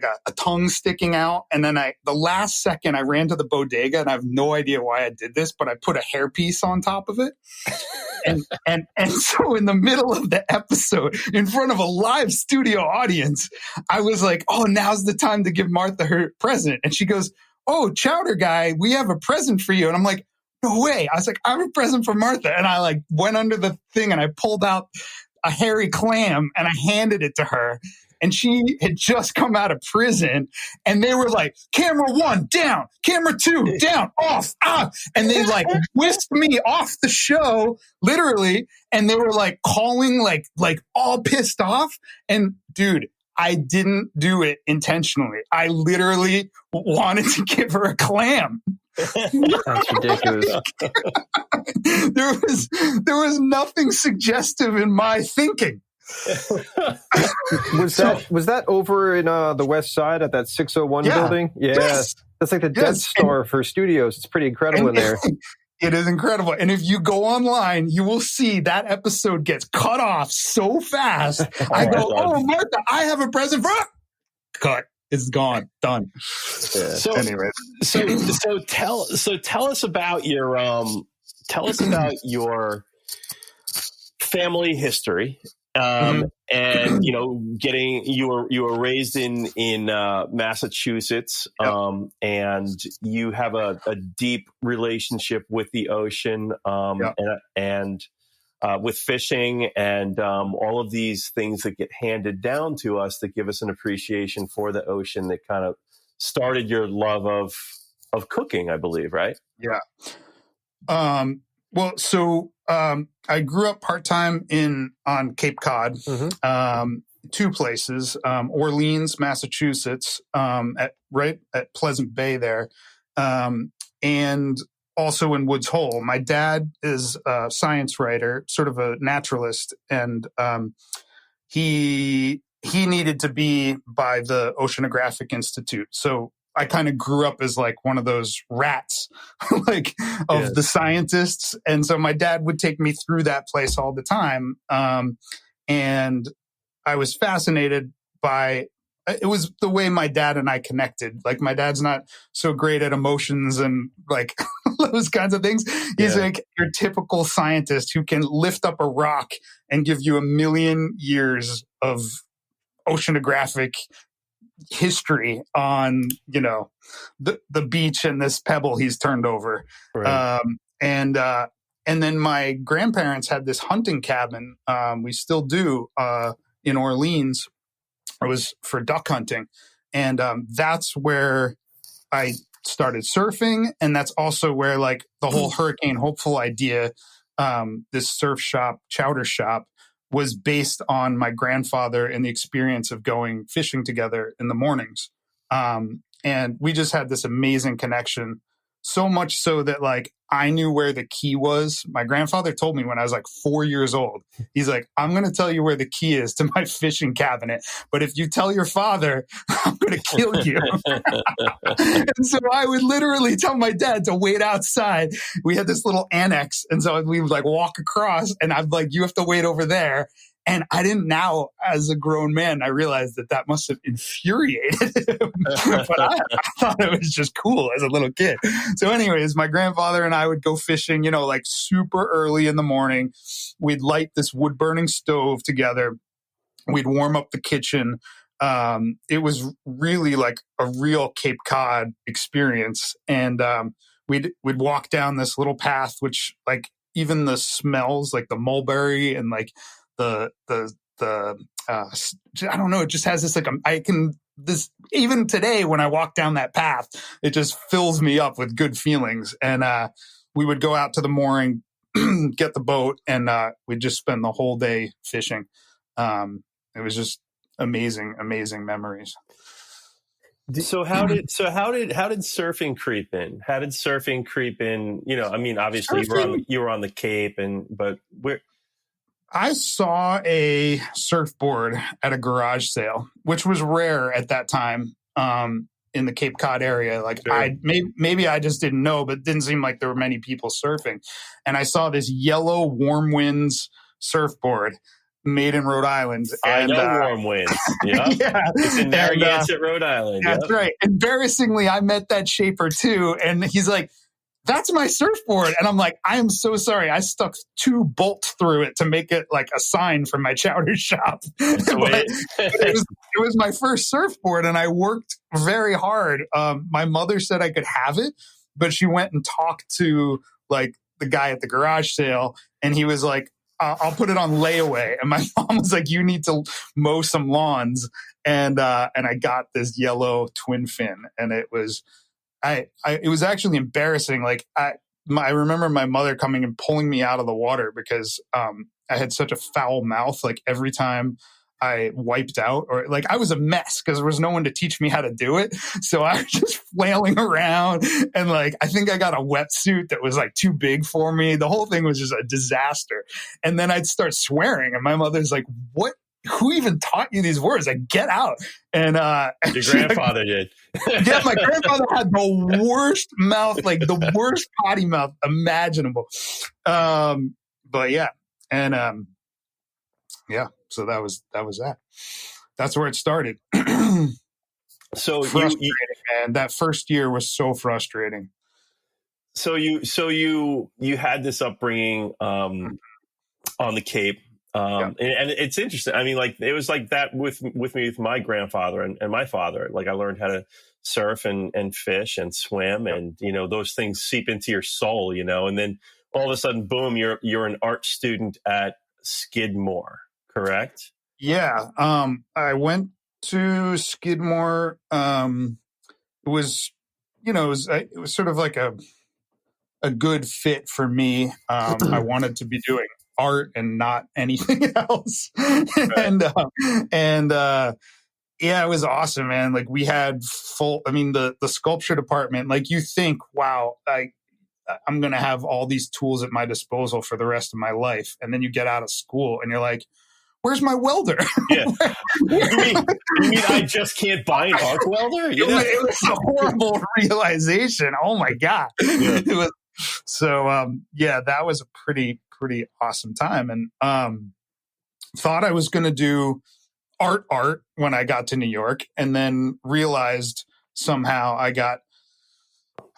a tongue sticking out. And then the last second I ran to the bodega, and I have no idea why I did this, but I put a hairpiece on top of it. And so in the middle of the episode, in front of a live studio audience, I was like, oh, now's the time to give Martha her present. And she goes, oh, Chowder guy, we have a present for you. And I'm like, no way. I was like, I have a present for Martha. And I like went under the thing and I pulled out a hairy clam and I handed it to her. And she had just come out of prison, and they were like, camera 1, down, camera 2, down, off, off. And they like whisked me off the show, literally. And they were like calling, like all pissed off. And dude, I didn't do it intentionally. I literally wanted to give her a clam. That's ridiculous. There was nothing suggestive in my thinking. was that over in the west side at that 601 building? Yeah. Yes. That's like the Death Star for studios. It's pretty incredible in there. It is incredible. And if you go online, you will see that episode gets cut off so fast. I go, oh, Martha, I have a present for cut. It's gone. Done. Yeah. So anyway. So tell us about your family history. And you were raised in Massachusetts, and you have a deep relationship with the ocean, and with fishing, and all of these things that get handed down to us that give us an appreciation for the ocean that kind of started your love of cooking, I believe, right? Yeah. Well, so I grew up part-time on Cape Cod, two places, Orleans, Massachusetts, right at Pleasant Bay there, and also in Woods Hole. My dad is a science writer, sort of a naturalist, and he needed to be by the Oceanographic Institute. So I kind of grew up as like one of those rats, like of the scientists. And so my dad would take me through that place all the time. And I was fascinated by, it was the way my dad and I connected. Like my dad's not so great at emotions and like those kinds of things. He's like your typical scientist who can lift up a rock and give you 1,000,000 years of oceanographic history on, the beach and this pebble he's turned over. Right. And then my grandparents had this hunting cabin. We still do, in Orleans. It was for duck hunting. And, that's where I started surfing. And that's also where like the whole Hurricane Hopeful idea, this surf shop, Chowder shop, was based on my grandfather and the experience of going fishing together in the mornings. And we just had this amazing connection, so much so that like I knew where the key was. My grandfather told me when I was like 4 years old, he's like, I'm going to tell you where the key is to my fishing cabinet. But if you tell your father, I'm going to kill you. And so I would literally tell my dad to wait outside. We had this little annex. And so we would like walk across and I'd like, you have to wait over there. And I didn't now, as a grown man, I realized that must have infuriated him. But I thought it was just cool as a little kid. So anyways, my grandfather and I would go fishing, like super early in the morning. We'd light this wood burning stove together. We'd warm up the kitchen. It was really like a real Cape Cod experience. And we'd walk down this little path, which like even the smells, like the mulberry and like the I don't know, it just has this like this even today when I walk down that path, it just fills me up with good feelings. And we would go out to the mooring, get the boat, and we'd just spend the whole day fishing. It was just amazing memories. So how did surfing creep in? How did surfing creep in? Obviously you were on the Cape, but where? I saw a surfboard at a garage sale, which was rare at that time in the Cape Cod area. Like sure. Maybe I just didn't know, but it didn't seem like there were many people surfing. And I saw this yellow Warm Winds surfboard. made in Rhode Island. I And, know Warm Winds. Yeah. yeah. It's in Narragansett, Rhode Island. That's right. Embarrassingly, I met that shaper too. And he's like, that's my surfboard. And I'm like, I am so sorry. I stuck 2 bolts through it to make it like a sign for my chowder shop. But it was my first surfboard, and I worked very hard. My mother said I could have it, but she went and talked to like the guy at the garage sale, and he was like, I'll put it on layaway. And my mom was like, you need to mow some lawns. And I got this yellow twin fin, and it was, it was actually embarrassing. Like I remember my mother coming and pulling me out of the water because I had such a foul mouth. Like every time I wiped out, or like I was a mess because there was no one to teach me how to do it. So I was just flailing around, and like I think I got a wetsuit that was like too big for me. The whole thing was just a disaster. And then I'd start swearing, and my mother's like, "What? Who even taught you these words? Like, get out!" And your grandfather did. Yeah, my grandfather had the worst mouth, like the worst potty mouth imaginable. But yeah, and yeah. So that was that. That's where it started. So frustrating, man. That first year was so frustrating. So you had this upbringing on the Cape, and it's interesting. I mean, like it was like that with me with my grandfather and my father. Like I learned how to surf and fish and swim, and those things seep into your soul, and then all of a sudden, boom, you're an art student at Skidmore. Correct? Yeah. I went to Skidmore. It was sort of like a good fit for me. I wanted to be doing art and not anything else. Right. and yeah, it was awesome, man. Like we had the sculpture department, like you think, wow, I'm going to have all these tools at my disposal for the rest of my life. And then you get out of school and you're like, where's my welder? Yeah. You mean I just can't buy an arc welder? It was a horrible realization. Oh my God. Yeah. It was so that was a pretty awesome time. And thought I was gonna do art when I got to New York, and then realized somehow I got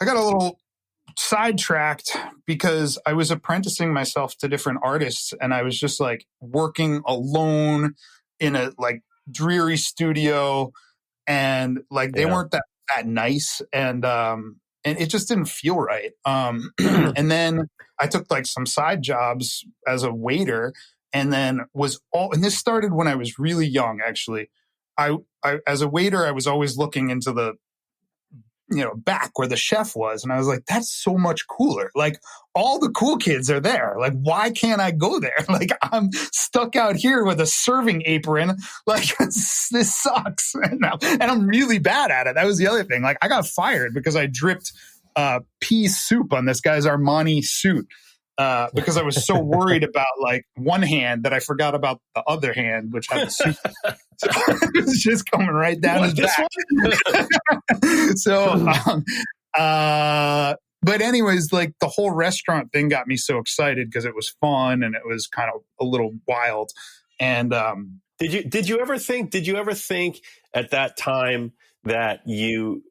a little sidetracked because I was apprenticing myself to different artists, and I was just like working alone in a like dreary studio, and like they weren't that nice, and it just didn't feel right. And then I took like some side jobs as a waiter, and then and this started when I was really young, actually. I as a waiter, I was always looking into the back where the chef was. And I was like, that's so much cooler. Like all the cool kids are there. Like, why can't I go there? Like I'm stuck out here with a serving apron. Like this sucks. And I'm really bad at it. That was the other thing. Like I got fired because I dripped pea soup on this guy's Armani suit. Because I was so worried about like one hand that I forgot about the other hand, which had the soup. So it was just coming right down his back. So, but anyways, like the whole restaurant thing got me so excited because it was fun and it was kind of a little wild. And did you ever think at that time that you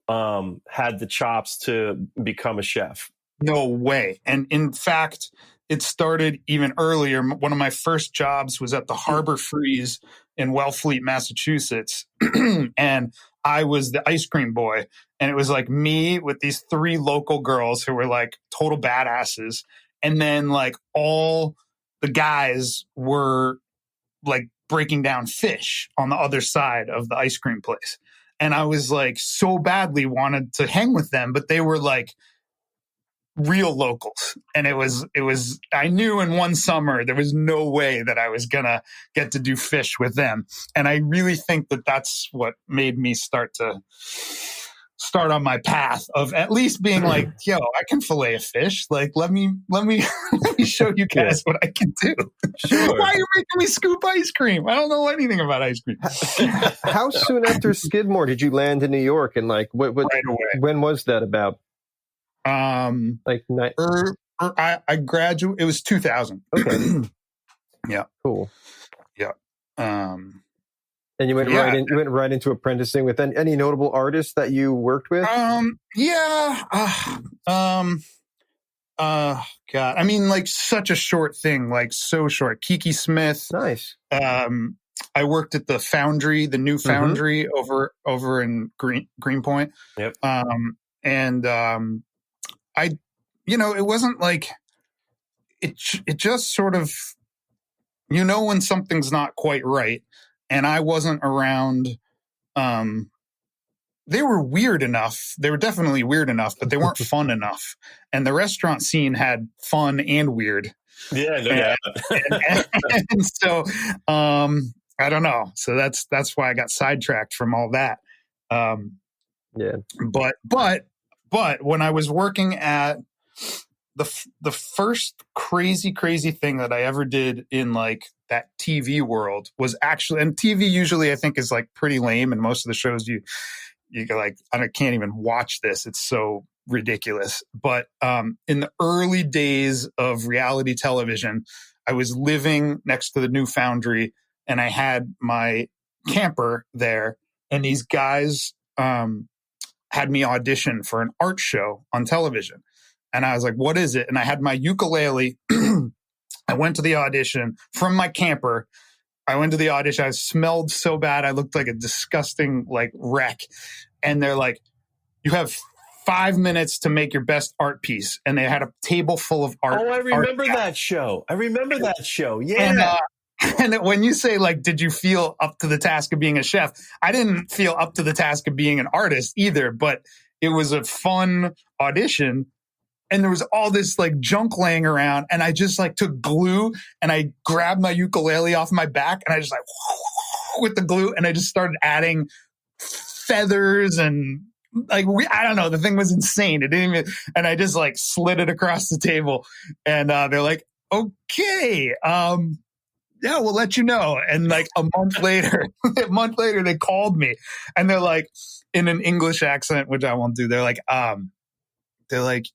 had the chops to become a chef? No way. And in fact, it started even earlier. One of my first jobs was at the Harbor Freeze in Wellfleet, Massachusetts. And I was the ice cream boy. And it was like me with these 3 local girls who were like total badasses. And then like all the guys were like breaking down fish on the other side of the ice cream place. And I was like so badly wanted to hang with them, but they were like real locals. And it was, I knew in one summer, there was no way that I was going to get to do fish with them. And I really think that that's what made me start on my path of at least being like, yo, I can fillet a fish. Like, let me show you guys what I can do. Sure. Why are you making me scoop ice cream? I don't know anything about ice cream. How soon after Skidmore did you land in New York? And like, what right away. When was that about? I graduated. It was 2000. Okay. Yeah. Cool. Yeah. And you went right into apprenticing with any notable artists that you worked with? God, I mean, like such a short thing, like so short. Kiki Smith. Nice. I worked at the foundry, the new foundry over in Greenpoint. Yep. It wasn't like it just sort of, when something's not quite right. And I wasn't around. They were weird enough. They were definitely weird enough, but they weren't fun enough. And the restaurant scene had fun and weird. Yeah, no doubt. And so, I don't know. So that's why I got sidetracked from all that. But when I was working at the first crazy thing that I ever did in like that TV world was actually, and TV usually I think is like pretty lame, and most of the shows you go like, I can't even watch this. It's so ridiculous. But in the early days of reality television, I was living next to the new foundry, and I had my camper there, and these guys had me audition for an art show on television. And I was like, what is it? And I had my ukulele. I went to the audition from my camper. I smelled so bad. I looked like a disgusting like wreck. And they're like, you have 5 minutes to make your best art piece. And they had a table full of art. Oh, I remember that show. Yeah. And when you say like, did you feel up to the task of being a chef? I didn't feel up to the task of being an artist either, but it was a fun audition. And there was all this like junk laying around, and I just like took glue and I grabbed my ukulele off my back, and I just like with the glue, and I just started adding feathers and like I don't know, the thing was insane. It didn't even, and I just like slid it across the table, and they're like, okay, yeah, we'll let you know. And like a month later, they called me, and they're like in an English accent, which I won't do. They're like,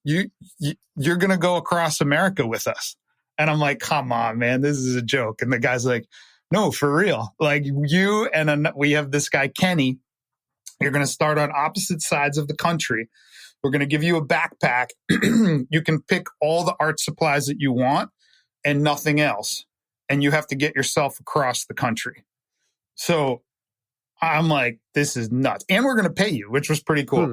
you're going to go across America with us. And I'm like, come on, man, this is a joke. And the guy's like, no, for real. Like you and we have this guy, Kenny. You're going to start on opposite sides of the country. We're going to give you a backpack. You can pick all the art supplies that you want and nothing else. And you have to get yourself across the country. So I'm like, this is nuts. And we're going to pay you, which was pretty cool.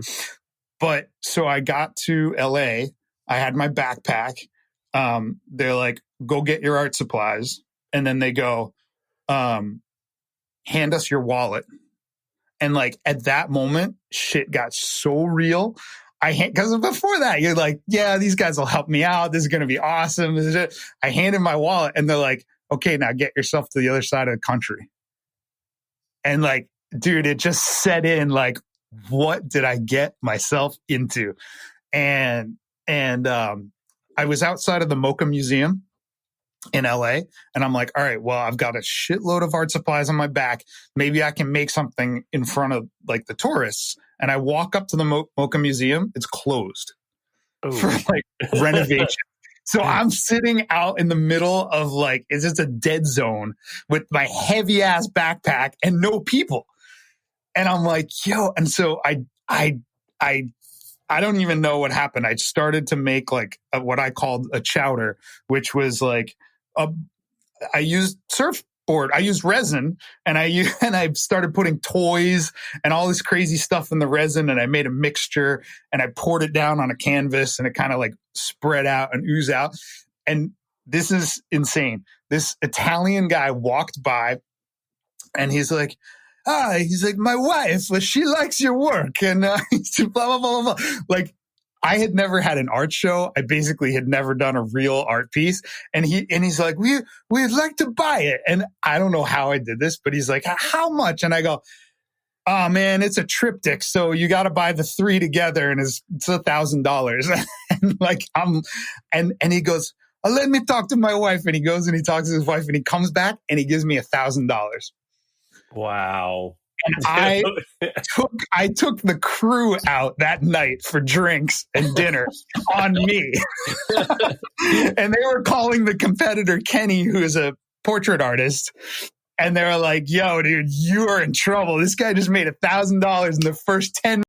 But so I got to LA, I had my backpack. They're like, go get your art supplies. And then they go, hand us your wallet. And like at that moment, shit got so real. Because before that, you're like, yeah, these guys will help me out. This is going to be awesome. I handed my wallet, and they're like, okay, now get yourself to the other side of the country. And like, dude, it just set in like, what did I get myself into? And I was outside of the MoCA Museum in LA, and I'm like, all right, well, I've got a shitload of art supplies on my back. Maybe I can make something in front of like the tourists. And I walk up to the MoCA Museum. It's closed for like renovation. So I'm sitting out in the middle of like, it's just a dead zone with my heavy ass backpack and no people. And I'm like, yo. And so I don't even know what happened. I started to make like what I called a chowder, which was like, I used surfboard. I used resin, and I started putting toys and all this crazy stuff in the resin. And I made a mixture, and I poured it down on a canvas, and it kind of like spread out and oozed out. And this is insane. This Italian guy walked by, and he's like, my wife, she likes your work, and blah, blah, blah, blah, blah. Like, I had never had an art show. I basically had never done a real art piece. And he's like, we'd like to buy it. And I don't know how I did this, but he's like, how much? And I go, oh man, it's a triptych. So you got to buy the 3 together, and it's $1,000. And like, and he goes, let me talk to my wife. And he goes and he talks to his wife, and he comes back and he gives me $1,000. Wow. And I took the crew out that night for drinks and dinner on me. And they were calling the competitor, Kenny, who is a portrait artist. And they were like, yo, dude, you are in trouble. This guy just made $1,000 in the first 10